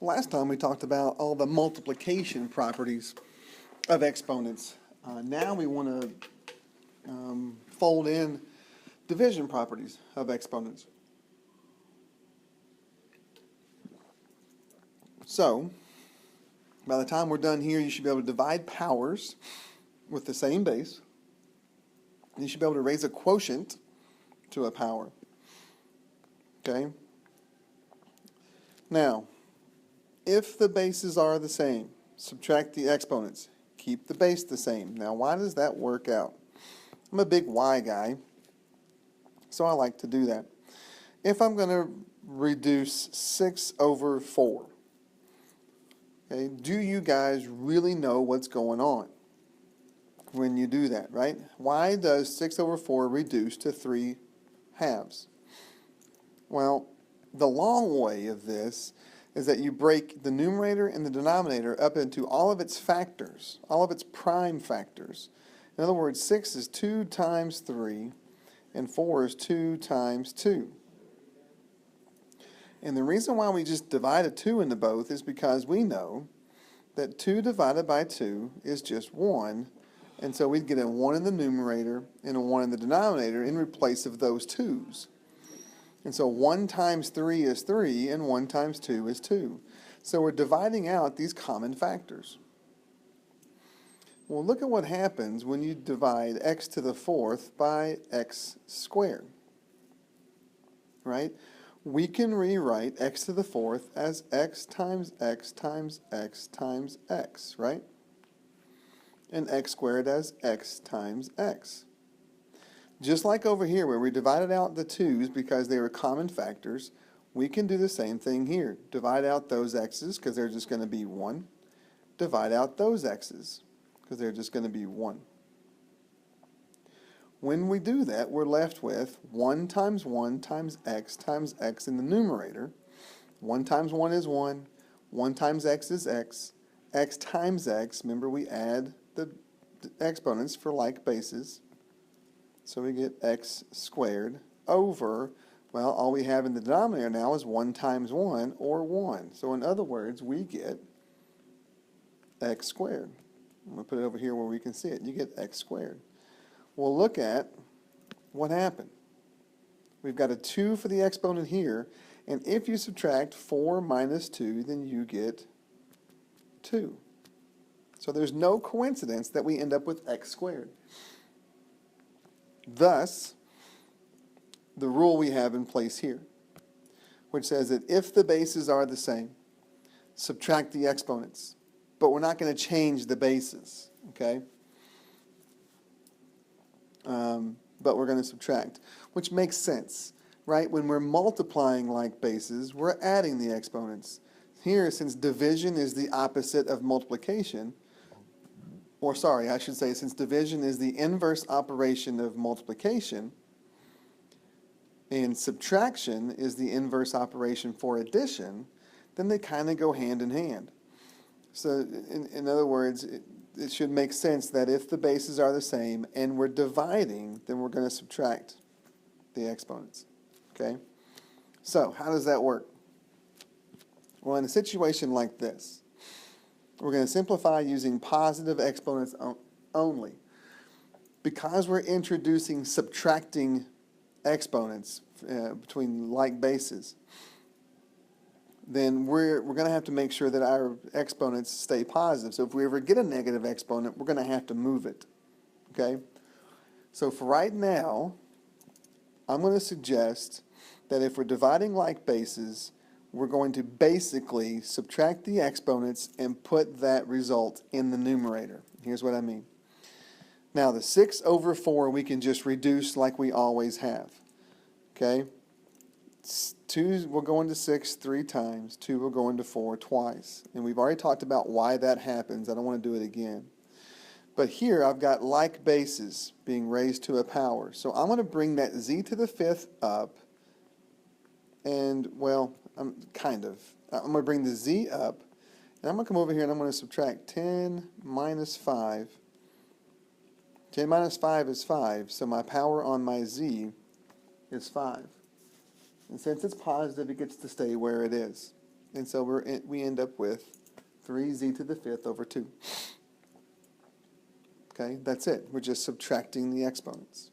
Last time we talked about all the multiplication properties of exponents. Now we want to fold in division properties of exponents. So, by the time we're done here, you should be able to divide powers with the same base. You should be able to raise a quotient to a power. Okay? Now, if the bases are the same, subtract the exponents. Keep the base the same. Now, why does that work out? I'm a big y guy, so I like to do that. If I'm going to reduce 6 over 4, okay, do you guys really know what's going on when you do that, right? Why does 6 over 4 reduce to 3 halves? Well, the long way of this is that you break the numerator and the denominator up into all of its factors, all of its prime factors. In other words, 6 is 2 times 3, and 4 is 2 times 2. And the reason why we just divide a 2 into both is because we know that 2 divided by 2 is just 1, and so we'd get a 1 in the numerator and a 1 in the denominator in place of those 2's. And so 1 times 3 is 3, and 1 times 2 is 2. So we're dividing out these common factors. Well, look at what happens when you divide x to the 4th by x squared. Right? We can rewrite x to the 4th as x times x times x times x, right? And x squared as x times x. Just like over here where we divided out the 2's because they were common factors, we can do the same thing here. Divide out those x's because they're just going to be 1. Divide out those x's because they're just going to be 1. When we do that, we're left with 1 times x in the numerator. 1 times 1 is 1. 1 times x is x. X times x, remember we add the exponents for like bases. So we get x squared over, well, all we have in the denominator now is 1 times 1, or 1. So in other words, we get x squared. I'm going to put it over here where we can see it. You get x squared. Well, look at what happened. We've got a 2 for the exponent here, and if you subtract 4 minus 2, then you get 2. So there's no coincidence that we end up with x squared. Thus, the rule we have in place here, which says that if the bases are the same, subtract the exponents. But we're not going to change the bases, okay? But we're going to subtract, which makes sense, right? When we're multiplying like bases, we're adding the exponents. Here, since division is the opposite of multiplication, or sorry, I should say, since division is the inverse operation of multiplication, and subtraction is the inverse operation for addition, then they kind of go hand in hand. So, in other words, it should make sense that if the bases are the same and we're dividing, then we're going to subtract the exponents. Okay? So, how does that work? Well, in a situation like this, we're going to simplify using positive exponents only. Because we're introducing subtracting exponents between like bases, then we're going to have to make sure that our exponents stay positive. So if we ever get a negative exponent, we're going to have to move it. Okay? So for right now, I'm going to suggest that if we're dividing like bases, we're going to basically subtract the exponents and put that result in the numerator. Here's what I mean. Now the 6 over 4 we can just reduce like we always have. Okay? 2 will go into 6 3 times. 2 will go into 4 twice. And we've already talked about why that happens. I don't want to do it again. But here I've got like bases being raised to a power. So I'm going to bring that z to the 5th up. And, well, I'm going to bring the z up. And I'm going to come over here and I'm going to subtract 10 minus 5. 10 minus 5 is 5. So my power on my z is 5. And since it's positive, it gets to stay where it is. And so we end up with 3z to the 5th over 2. Okay, that's it. We're just subtracting the exponents.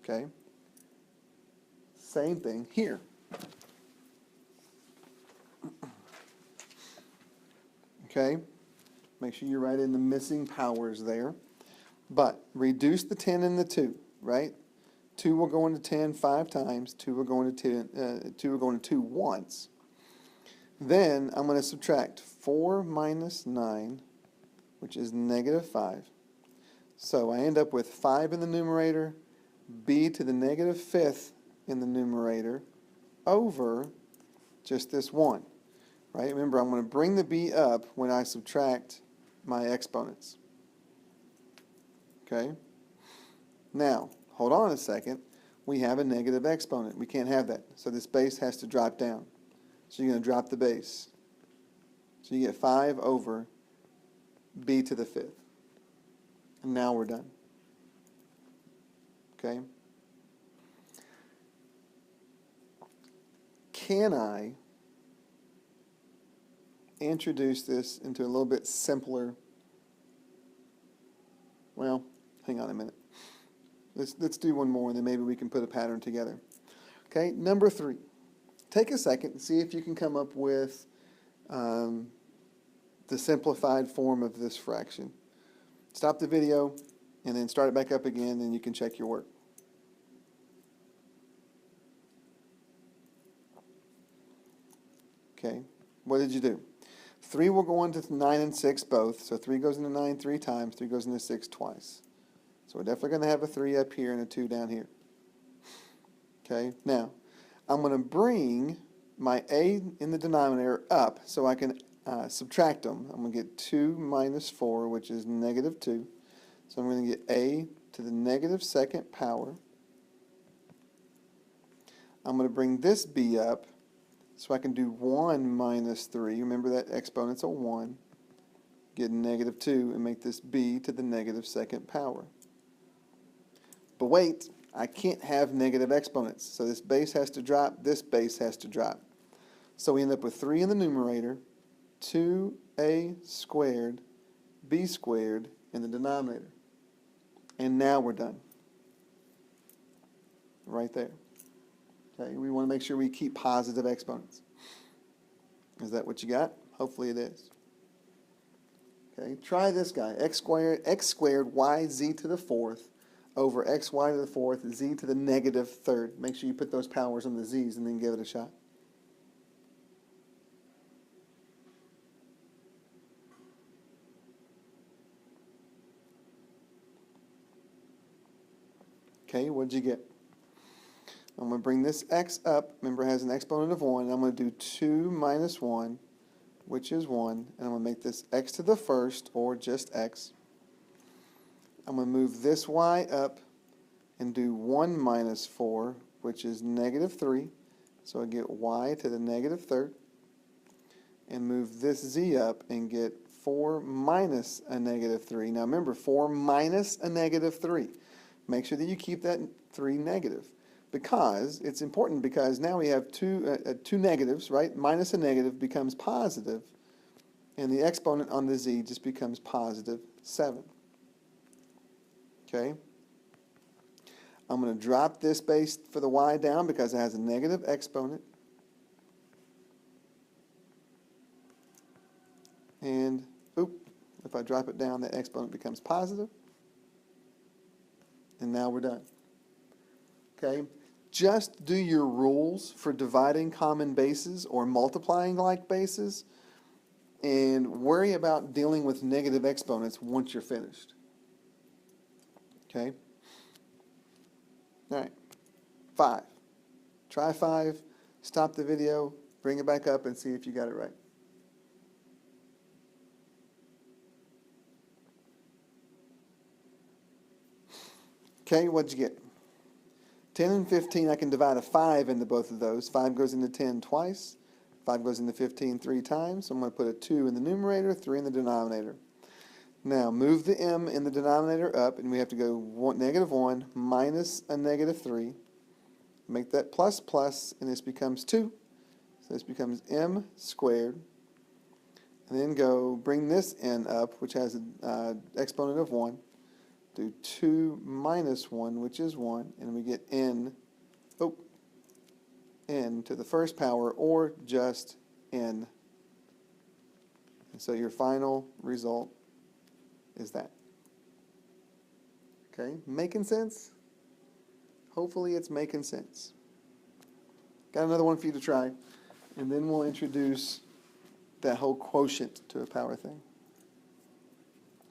Okay? Same thing here. Okay? Make sure you write in the missing powers there. But reduce the 10 and the 2, right? 2 will go into 10 5 times. 2 will go into 10, 2 will go into 2 once. Then I'm going to subtract 4 minus 9, which is negative 5. So I end up with 5 in the numerator, b to the negative 5th in the numerator, over just this 1. Right? Remember, I'm going to bring the b up when I subtract my exponents. Okay? Now, hold on a second. We have a negative exponent. We can't have that. So this base has to drop down. So you're going to drop the base. So you get 5 over b to the 5th. And now we're done. Okay? Can I introduce this into a little bit simpler? Well, hang on a minute. Let's do one more, and then maybe we can put a pattern together. Okay, number 3. Take a second and see if you can come up with the simplified form of this fraction. Stop the video, and then start it back up again, and you can check your work. Okay, what did you do? 3 will go into 9 and 6 both, so 3 goes into 9 3 times, 3 goes into 6 twice. So we're definitely going to have a 3 up here and a 2 down here. Okay, now, I'm going to bring my a in the denominator up so I can subtract them. I'm going to get 2 minus 4, which is negative 2. So I'm going to get a to the negative 2nd power. I'm going to bring this b up so I can do 1 minus 3. Remember that exponent's a 1. Get negative 2 and make this b to the negative 2nd power. But wait, I can't have negative exponents. So this base has to drop, this base has to drop. So we end up with 3 in the numerator, 2a squared, b squared in the denominator. And now we're done. Right there. Okay, we want to make sure we keep positive exponents. Is that what you got? Hopefully it is. Okay, try this guy. X squared yz to the 4th over xy to the 4th, z to the negative 3rd. Make sure you put those powers on the z's and then give it a shot. Okay, what did you get? I'm going to bring this x up. Remember, it has an exponent of 1. I'm going to do 2 minus 1, which is 1. And I'm going to make this x to the 1st, or just x. I'm going to move this y up and do 1 minus 4, which is negative 3. So I get y to the negative 3rd. And move this z up and get 4 minus a negative 3. Now remember, 4 minus a negative 3. Make sure that you keep that 3 negative. Because it's important, because now we have two negatives, right? Minus a negative becomes positive, and the exponent on the z just becomes positive 7. Okay? I'm going to drop this base for the y down because it has a negative exponent. And, if I drop it down, that exponent becomes positive. And now we're done. Okay? Just do your rules for dividing common bases or multiplying like bases, and worry about dealing with negative exponents once you're finished. Okay? All right. 5. Try 5, stop the video, bring it back up, and see if you got it right. Okay, what'd you get? 10 and 15, I can divide a 5 into both of those. 5 goes into 10 twice. 5 goes into 15 3 times. So I'm going to put a 2 in the numerator, 3 in the denominator. Now, move the m in the denominator up, and we have to go negative 1 minus a negative 3. Make that plus plus, and this becomes 2. So this becomes m squared. And then go bring this n up, which has an exponent of 1. Do 2 minus 1, which is 1. And we get n to the first power, or just n. And so your final result is that. Okay, making sense? Hopefully it's making sense. Got another one for you to try, and then we'll introduce that whole quotient to a power thing.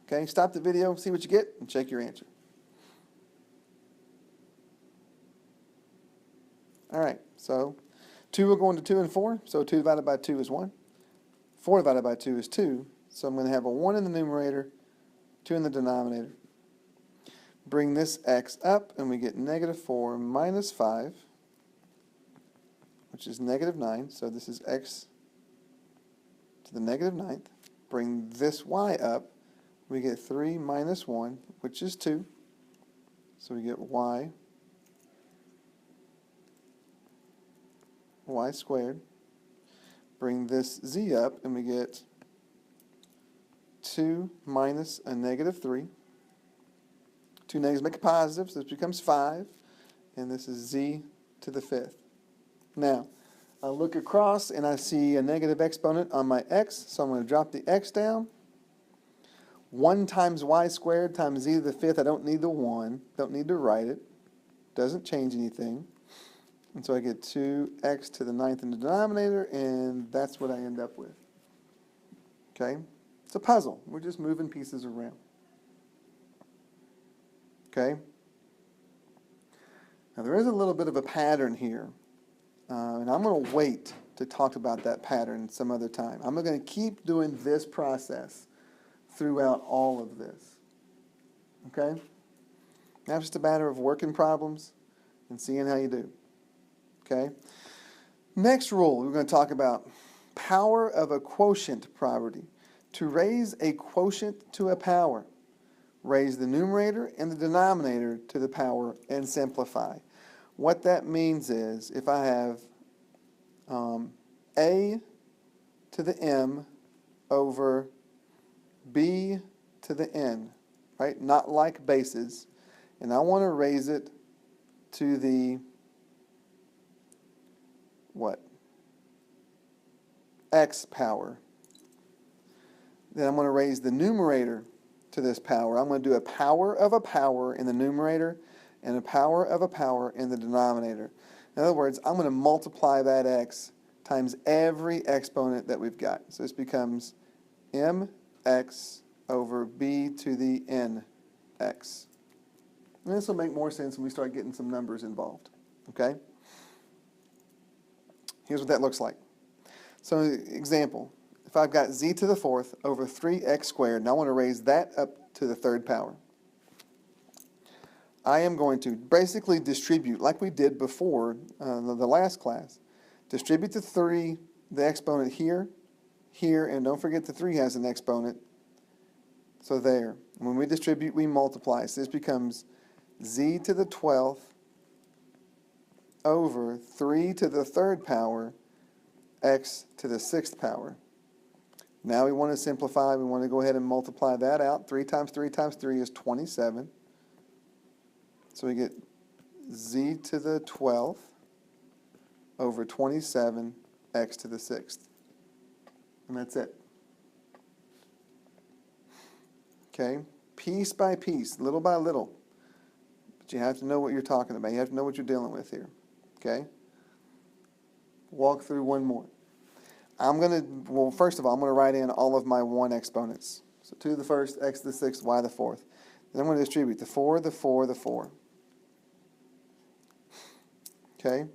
Okay, stop the video, see what you get, and check your answer. All right, so 2 will go into 2 and 4, so 2 divided by 2 is 1. 4 divided by 2 is 2, so I'm going to have a 1 in the numerator, 2 in the denominator. Bring this x up, and we get negative 4 minus 5, which is negative 9, so this is x to the negative 9th. Bring this y up, we get 3 minus 1, which is 2, so we get y squared. Bring this z up, and we get 2 minus a negative 3. 2 negatives make a positive, so this becomes 5, and this is z to the 5th. Now, I look across, and I see a negative exponent on my x, so I'm going to drop the x down. 1 times y squared times z to the 5th, I don't need the 1, don't need to write it, doesn't change anything. And so I get 2x to the 9th in the denominator, and that's what I end up with. Okay? It's a puzzle. We're just moving pieces around. Okay? Now there is a little bit of a pattern here, and I'm going to wait to talk about that pattern some other time. I'm going to keep doing this process throughout all of this. Okay? Now it's just a matter of working problems and seeing how you do. Okay? Next rule, we're going to talk about power of a quotient property. To raise a quotient to a power, raise the numerator and the denominator to the power and simplify. What that means is if I have a to the m over b to the n, right? Not like bases, and I want to raise it to the what? X power. Then I'm going to raise the numerator to this power. I'm going to do a power of a power in the numerator and a power of a power in the denominator. In other words, I'm going to multiply that x times every exponent that we've got. So this becomes mx over b to the nx. And this will make more sense when we start getting some numbers involved. Okay? Here's what that looks like. So example, if I've got z to the 4th over 3x squared, and I want to raise that up to the 3rd power, I am going to basically distribute, like we did before the last class, distribute the 3, the exponent here, here, and don't forget the 3 has an exponent, so there. When we distribute, we multiply. So this becomes z to the 12th over 3 to the 3rd power, x to the 6th power. Now we want to simplify. We want to go ahead and multiply that out. 3 times 3 times 3 is 27. So we get z to the 12th over 27, x to the 6th. And that's it. Okay? Piece by piece, little by little. But you have to know what you're talking about. You have to know what you're dealing with here. Okay? Walk through one more. Well, first of all, I'm going to write in all of my 1 exponents. So 2 to the 1st, x to the 6th, y to the 4th. Then I'm going to distribute the 4, the 4, the 4. Okay?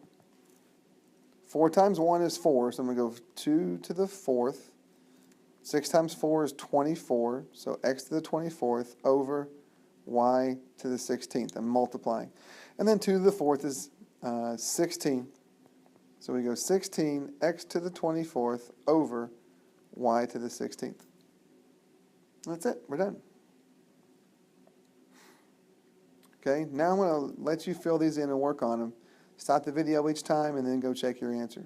4 times 1 is 4, so I'm going to go 2 to the 4th. 6 times 4 is 24, so x to the 24th over y to the 16th. I'm multiplying. And then 2 to the 4th is 16. So we go 16 x to the 24th over y to the 16th. That's it. We're done. Okay, now I'm going to let you fill these in and work on them. Stop the video each time and then go check your answer.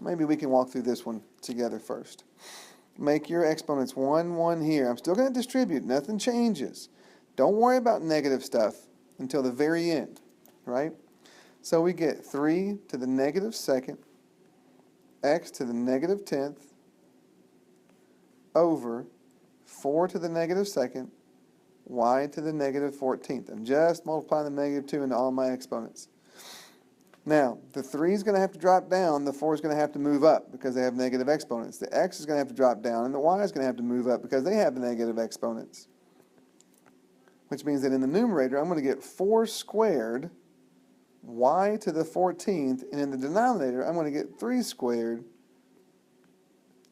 maybe we can walk through this one together first. Make your exponents 1, 1 here. I'm still going to distribute. Nothing changes. Don't worry about negative stuff until the very end, right? So we get 3 to the negative second, x to the negative 10th, over 4 to the negative second, y to the negative 14th. I'm just multiplying the negative 2 into all my exponents. Now, the 3 is going to have to drop down, the 4 is going to have to move up because they have negative exponents. The x is going to have to drop down, and the y is going to have to move up because they have the negative exponents. Which means that in the numerator, I'm going to get 4 squared y to the 14th, and in the denominator, I'm going to get 3 squared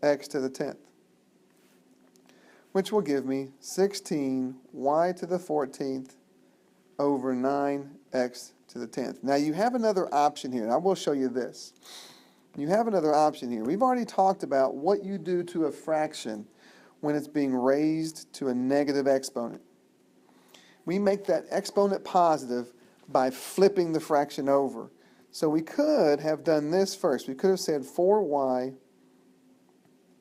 x to the 10th. Which will give me 16 y to the 14th over 9x to the 10th. Now you have another option here, and I will show you this. You have another option here. We've already talked about what you do to a fraction when it's being raised to a negative exponent. We make that exponent positive by flipping the fraction over. So we could have done this first. We could have said 4y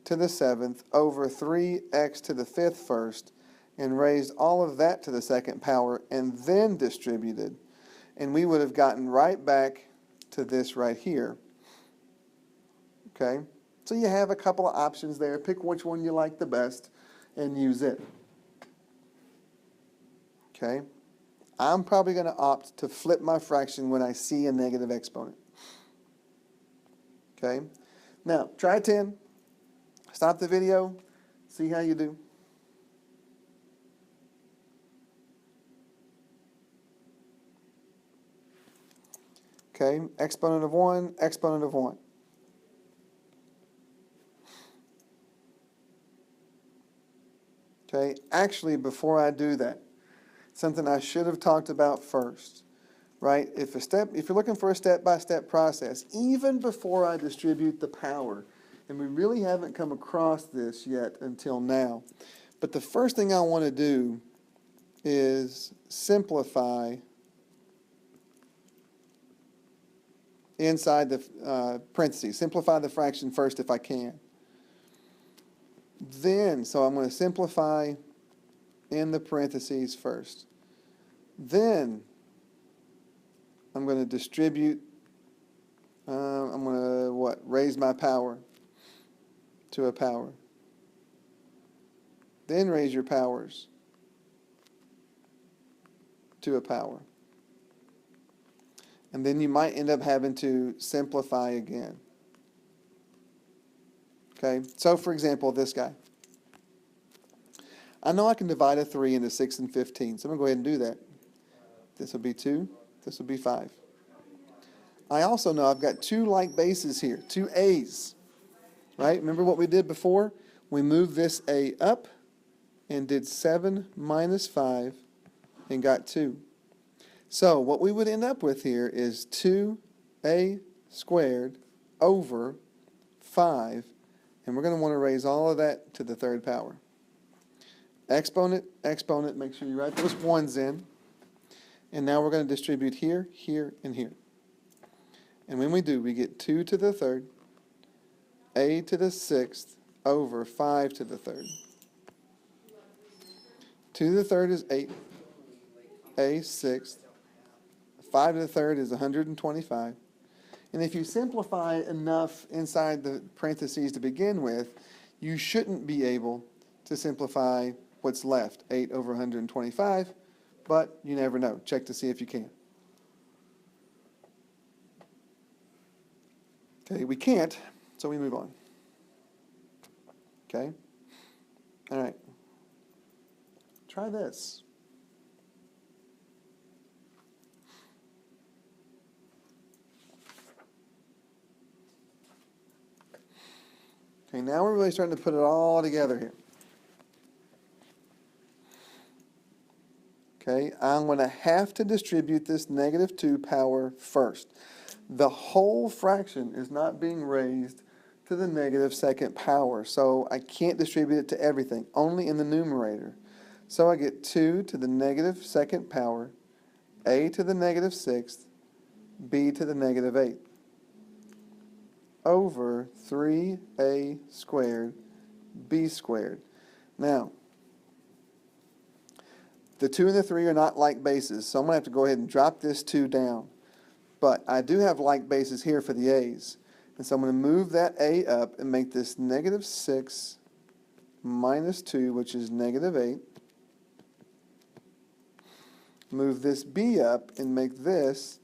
to the 7th over 3x to the 5th first, and raised all of that to the second power and then distributed. And we would have gotten right back to this right here. Okay? So you have a couple of options there. Pick which one you like the best and use it. Okay? I'm probably going to opt to flip my fraction when I see a negative exponent. Okay? Now, try 10. Stop the video. See how you do. Okay, exponent of 1, exponent of 1. Okay, actually, before I do that, something I should have talked about first, right? If you're looking for a step-by-step process, even before I distribute the power, and we really haven't come across this yet until now, but the first thing I want to do is simplify inside the parentheses. Simplify the fraction first if I can. Then, so I'm going to simplify in the parentheses first. Then, I'm going to distribute, I'm going to, raise my power to a power. Then raise your powers to a power. And then you might end up having to simplify again. Okay, so for example, this guy. I know I can divide a 3 into 6 and 15, so I'm going to go ahead and do that. This will be 2, this will be 5. I also know I've got 2 like bases here, 2 a's. Right? Remember what we did before? We moved this a up and did 7 minus 5 and got 2. So what we would end up with here is 2a squared over 5, and we're going to want to raise all of that to the third power. Exponent, exponent, make sure you write those ones in. And now we're going to distribute here, here, and here. And when we do, we get 2 to the third, a to the 6th, over 5 to the third. 2 to the third is 8, a 6th. 5 to the third is 125. And if you simplify enough inside the parentheses to begin with, you shouldn't be able to simplify what's left, 8 over 125, but you never know. Check to see if you can. Okay, we can't, so we move on. Okay? All right. Try this. Okay, now we're really starting to put it all together here. Okay, I'm going to have to distribute this negative 2 power first. The whole fraction is not being raised to the negative second power, so I can't distribute it to everything, only in the numerator. So I get 2 to the negative second power, a to the negative 6th, b to the negative 8th. over 3a squared b squared. Now, the 2 and the 3 are not like bases, so I'm going to have to go ahead and drop this 2 down. But I do have like bases here for the a's. And so I'm going to move that a up and make this negative 6 minus 2, which is negative 8. Move this b up and make this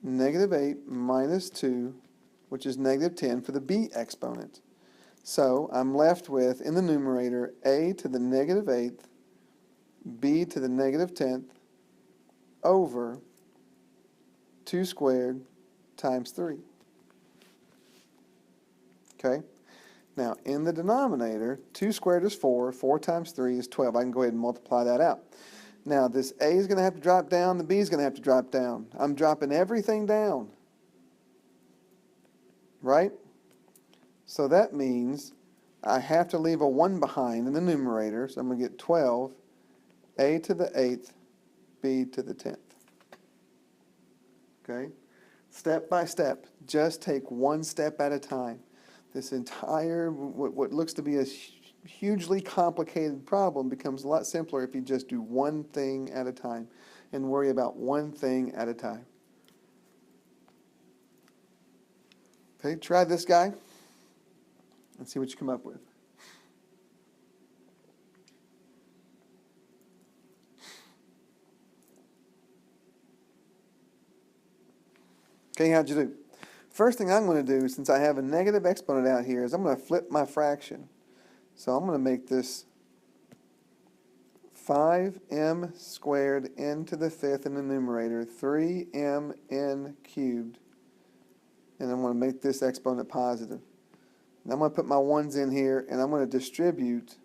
negative 8 minus 2, which is negative 10 for the b exponent. So I'm left with, in the numerator, a to the negative 8th, b to the negative 10th, over 2 squared times 3. Okay? Now, in the denominator, 2 squared is 4. 4 times 3 is 12. I can go ahead and multiply that out. Now, this a is going to have to drop down. The b is going to have to drop down. I'm dropping everything down. Right? So that means I have to leave a 1 behind in the numerator. So I'm going to get 12, a to the 8th, b to the 10th. Okay? Step by step. Just take one step at a time. This entire, what looks to be a hugely complicated problem becomes a lot simpler if you just do one thing at a time and worry about one thing at a time. Okay, try this guy and see what you come up with. Okay, how'd you do? First thing I'm going to do, since I have a negative exponent out here, is I'm going to flip my fraction. So I'm going to make this 5m squared n to the 5th in the numerator, 3mn cubed. And I'm going to make this exponent positive. And I'm going to put my 1's in here, and I'm going to distribute.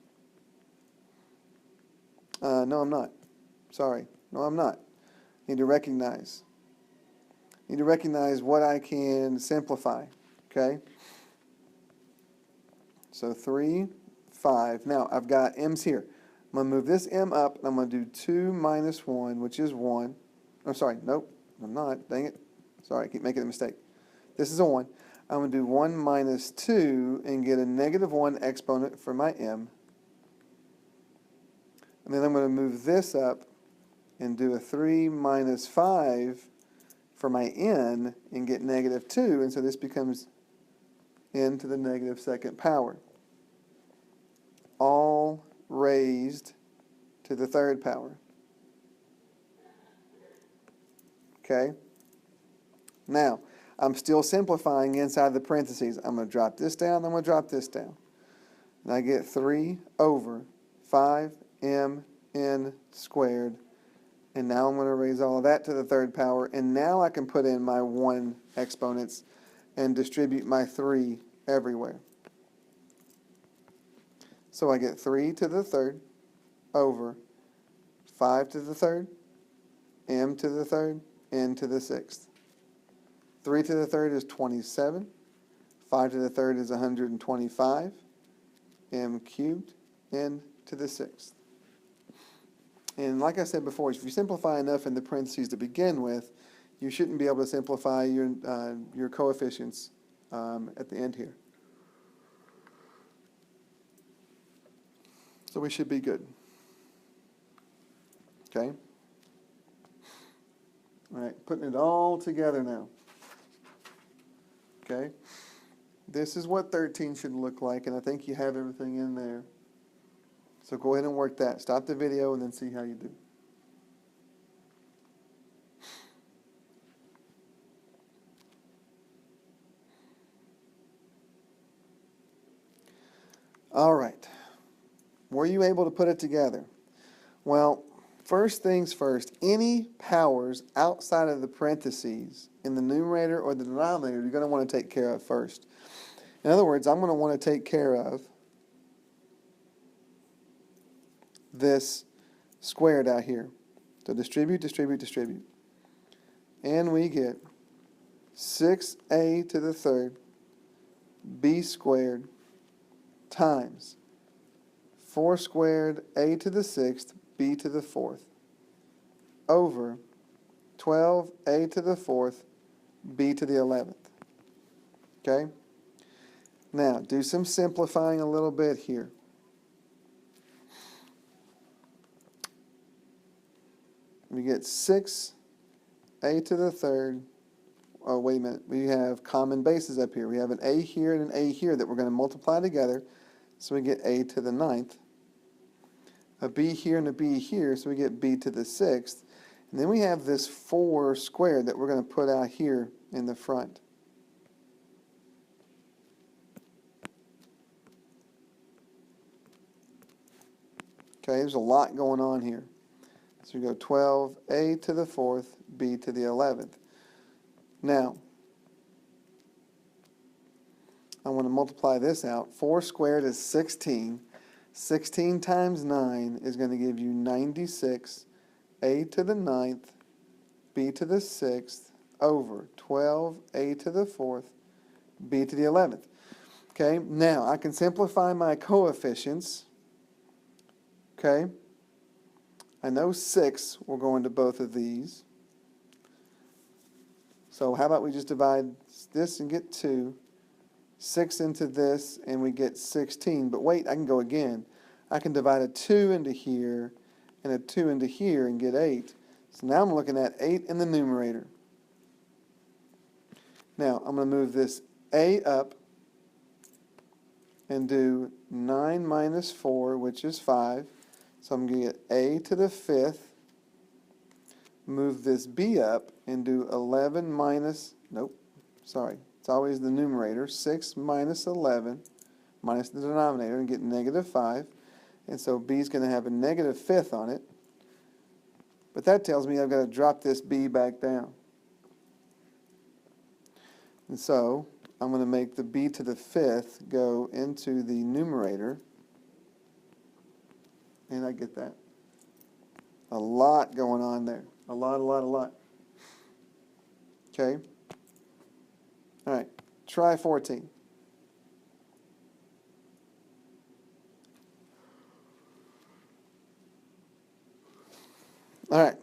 No, I'm not. Sorry. No, I'm not. Need to recognize. Need to recognize what I can simplify. Okay? So 3, 5. Now, I've got m's here. I'm going to move this m up, and I'm going to do 2 minus 1, which is 1. Oh, sorry. Nope. I'm not. Dang it. Sorry, I keep making a mistake. This is a 1. I'm going to do 1 minus 2 and get a negative 1 exponent for my m. And then I'm going to move this up and do a 3 minus 5 for my n and get negative 2. And so this becomes n to the negative 2nd power. All raised to the 3rd power. Okay? Now, I'm still simplifying inside the parentheses. I'm going to drop this down, I'm going to drop this down. And I get 3 over 5mn squared. And now I'm going to raise all of that to the 3rd power. And now I can put in my 1 exponents and distribute my 3 everywhere. So I get 3 to the 3rd over 5 to the 3rd, m to the 3rd, n to the 6th. 3 to the 3rd is 27. 5 to the 3rd is 125. M cubed, n to the 6th. And like I said before, if you simplify enough in the parentheses to begin with, you shouldn't be able to simplify your coefficients at the end here. So we should be good. Okay? All right, putting it all together now. Okay? This is what 13 should look like, and I think you have everything in there. So go ahead and work that. Stop the video and then see how you do. All right. Were you able to put it together? Well, first things first, any powers outside of the parentheses in the numerator or the denominator you're going to want to take care of first. In other words, I'm going to want to take care of this squared out here. So distribute, distribute, distribute. And we get 6a to the 3rd b squared times 4 squared a to the 6th b to the 4th over 12a to the 4th b to the 11th. Okay? Now, do some simplifying a little bit here. We get 6a to the third. Oh, wait a minute. We have common bases up here. We have an a here and an a here that we're going to multiply together. So we get a to the ninth. A b here and a b here, so we get b to the sixth. And then we have this 4 squared that we're going to put out here in the front. Okay, there's a lot going on here. So we go 12a to the fourth, b to the 11th. Now, I want to multiply this out. 4 squared is 16. 16 times 9 is going to give you 96. A to the ninth, b to the 6th, over 12a to the 4th, b to the 11th. Okay, now I can simplify my coefficients. Okay, I know 6 will go into both of these. So how about we just divide this and get 2, 6 into this, and we get 16. But wait, I can go again. I can divide a 2 into here and a 2 into here and get 8. So now I'm looking at 8 in the numerator. Now I'm going to move this a up and do 9 minus 4, which is 5. So I'm going to get a to the 5th. Move this b up and do 11 minus, nope, sorry, it's always the numerator, 6 minus 11 minus the denominator and get negative 5. And so b is going to have a negative 5th on it. But that tells me I've got to drop this b back down. And so I'm going to make the b to the 5th go into the numerator. And I get that. A lot going on there. A lot. Okay? All right. Try 14. All right.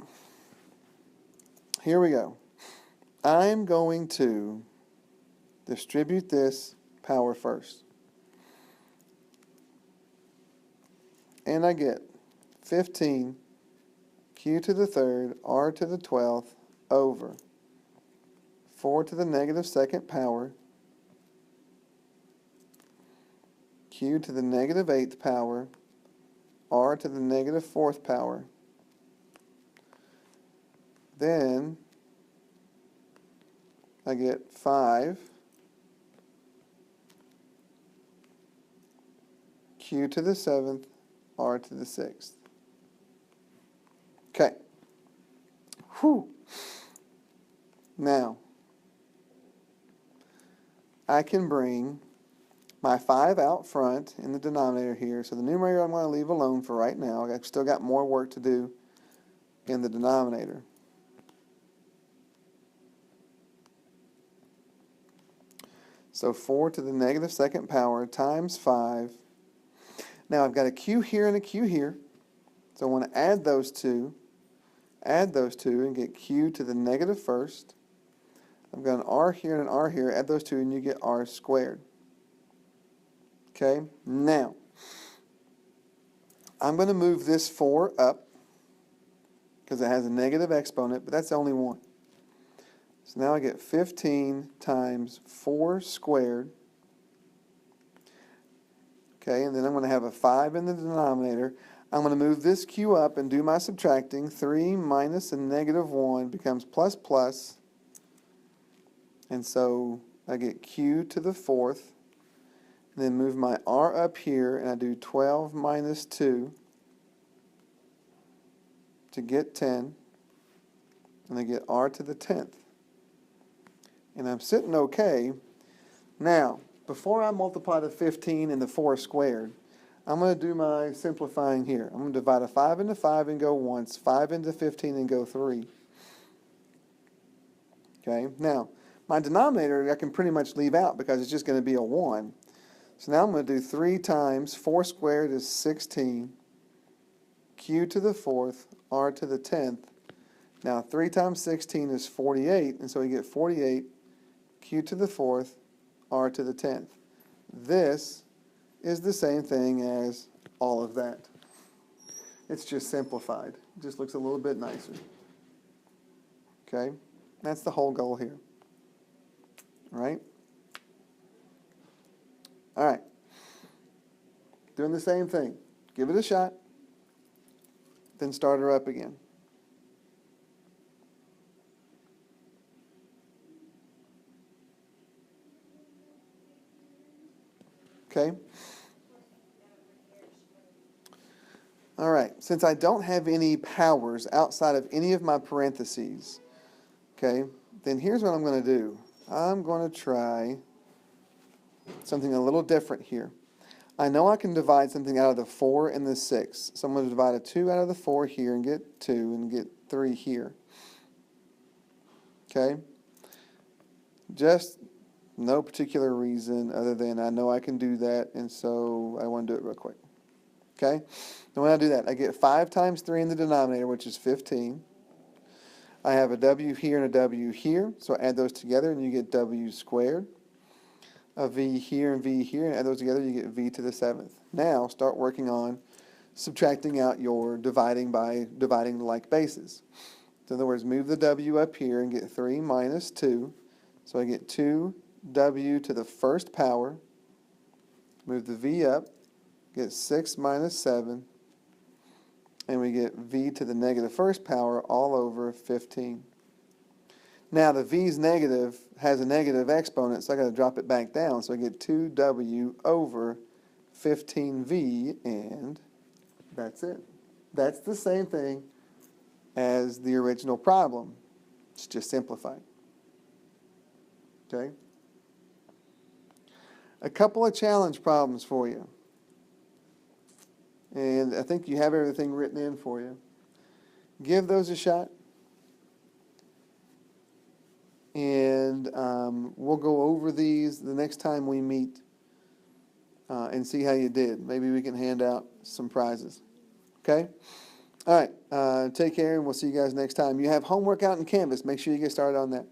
Here we go. I'm going to distribute this power first. And I get 15 q to the third, r to the 12th, over 4 to the negative second power, q to the negative 8th power, r to the negative 4th power. Then I get 5 q to the 7th, r to the 6th. Okay. Whew. Now, I can bring my 5 out front in the denominator here. So the numerator I'm going to leave alone for right now. I've still got more work to do in the denominator. So 4 to the negative second power times 5. Now I've got a q here and a q here. So I want to add those two and get q to the negative first. I've got an r here and an r here. Add those two and you get r squared. Okay, now I'm going to move this 4 up because it has a negative exponent, but that's only one. So now I get 15 times 4 squared. Okay, and then I'm going to have a 5 in the denominator. I'm going to move this q up and do my subtracting. 3 minus a negative 1 becomes plus plus. And so I get q to the 4th. And then move my r up here, and I do 12 minus 2 to get 10. And I get r to the 10th. And I'm sitting okay. Now, before I multiply the 15 and the 4 squared, I'm going to do my simplifying here. I'm going to divide a 5 into 5 and go once, 5 into 15 and go 3. Okay, now, my denominator I can pretty much leave out because it's just going to be a 1. So now I'm going to do 3 times 4 squared is 16, q to the 4th, r to the 10th. Now 3 times 16 is 48, and so we get 48, q to the 4th, r to the 10th. this is the same thing as all of that. It's just simplified. It just looks a little bit nicer. Okay? That's the whole goal here. All right? All right. Doing the same thing. Give it a shot. Then start her up again. Okay? All right. Since I don't have any powers outside of any of my parentheses, okay, then here's what I'm going to do. I'm going to try something a little different here. I know I can divide something out of the 4 and the 6. So I'm going to divide a 2 out of the 4 here and get 2 and get 3 here. Okay? Just no particular reason other than I know I can do that, and so I want to do it real quick. Okay? And when I do that, I get 5 times 3 in the denominator, which is 15. I have a w here and a w here, so add those together and you get w squared. A v here and v here, and add those together, you get v to the 7th. Now, start working on subtracting out your dividing by dividing like bases. So in other words, move the w up here and get 3 minus 2. So I get 2w to the first power. Move the v up, get 6 minus 7. And we get v to the negative first power all over 15. Now the v's negative has a negative exponent, so I got to drop it back down. So I get 2w over 15v, and that's it. That's the same thing as the original problem. It's just simplified. Okay? A couple of challenge problems for you. And I think you have everything written in for you. Give those a shot. And we'll go over these the next time we meet and see how you did. Maybe we can hand out some prizes. Okay? All right. Take care, and we'll see you guys next time. You have homework out in Canvas. Make sure you get started on that.